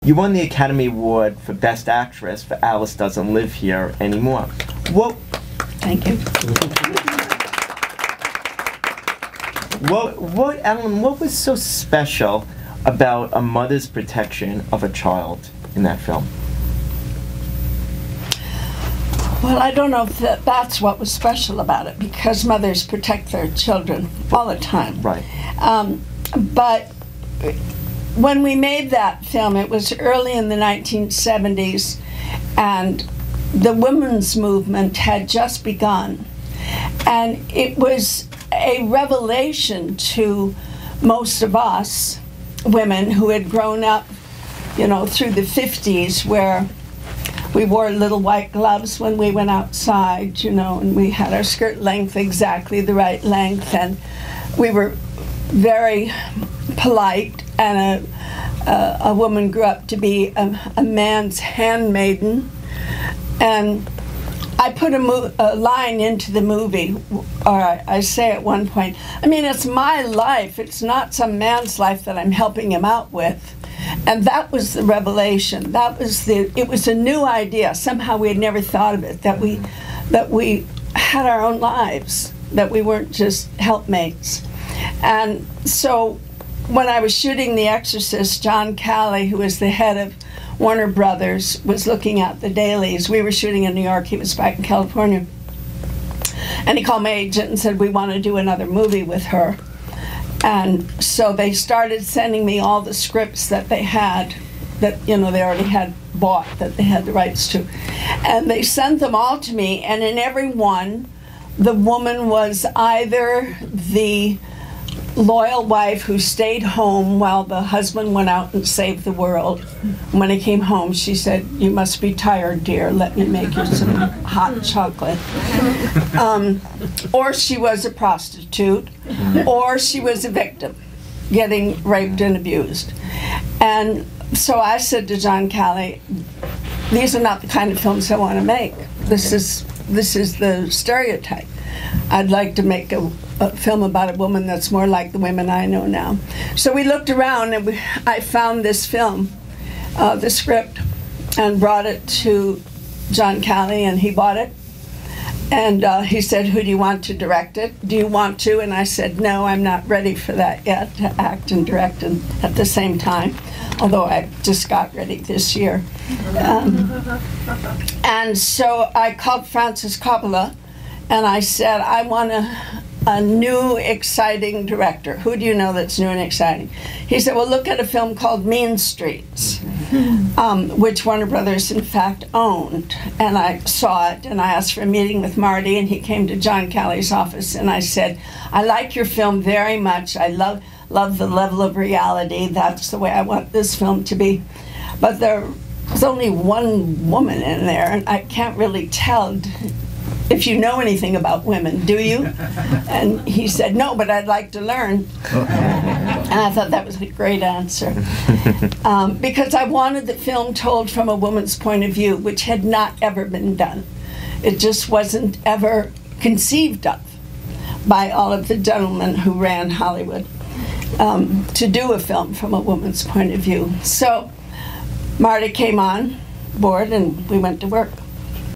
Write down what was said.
You won the Academy Award for Best Actress for Alice Doesn't Live Here Anymore. What? Thank you. Ellen, what was so special about a mother's protection of a child in that film? Well, I don't know if that's what was special about it, because mothers protect their children all the time. Right. But when we made that film, it was early in the 1970s, and the women's movement had just begun. And it was a revelation to most of us women who had grown up, you know, through the 50s, where we wore little white gloves when we went outside, you know, and we had our skirt length exactly the right length, and we were very polite, and a woman grew up to be a man's handmaiden. And I put a line into the movie, or I say at one point, I mean, it's my life, it's not some man's life that I'm helping him out with. And that was the revelation. It was a new idea. Somehow we had never thought of it, that we had our own lives, that we weren't just helpmates. And so when I was shooting The Exorcist, John Calley, who was the head of Warner Brothers, was looking at the dailies. We were shooting in New York, he was back in California. And he called my agent and said, we want to do another movie with her. And so they started sending me all the scripts that they had, that, you know, they already had bought, that they had the rights to. And they sent them all to me, and in every one, the woman was either the loyal wife who stayed home while the husband went out and saved the world. When he came home, she said, you must be tired, dear, let me make you some hot chocolate. Or she was a prostitute, or she was a victim, getting raped and abused. And so I said to John Calley, these are not the kind of films I want to make. This is the stereotype. I'd like to make a film about a woman that's more like the women I know now. So we looked around, and I found this film, the script, and brought it to John Calley, and he bought it. And he said, who do you want to direct it? Do you want to? And I said, no, I'm not ready for that yet, to act and direct at the same time, although I just got ready this year. And so I called Francis Coppola, and I said, I want a new, exciting director. Who do you know that's new and exciting? He said, well, look at a film called Mean Streets, which Warner Brothers, in fact, owned. And I saw it, and I asked for a meeting with Marty, and he came to John Calley's office, and I said, I like your film very much. I love the level of reality. That's the way I want this film to be. But there's only one woman in there, and I can't really tell if you know anything about women, do you? And he said, no, but I'd like to learn. And I thought that was a great answer. Because I wanted the film told from a woman's point of view, which had not ever been done. It just wasn't ever conceived of by all of the gentlemen who ran Hollywood, to do a film from a woman's point of view. So Marty came on board, and we went to work.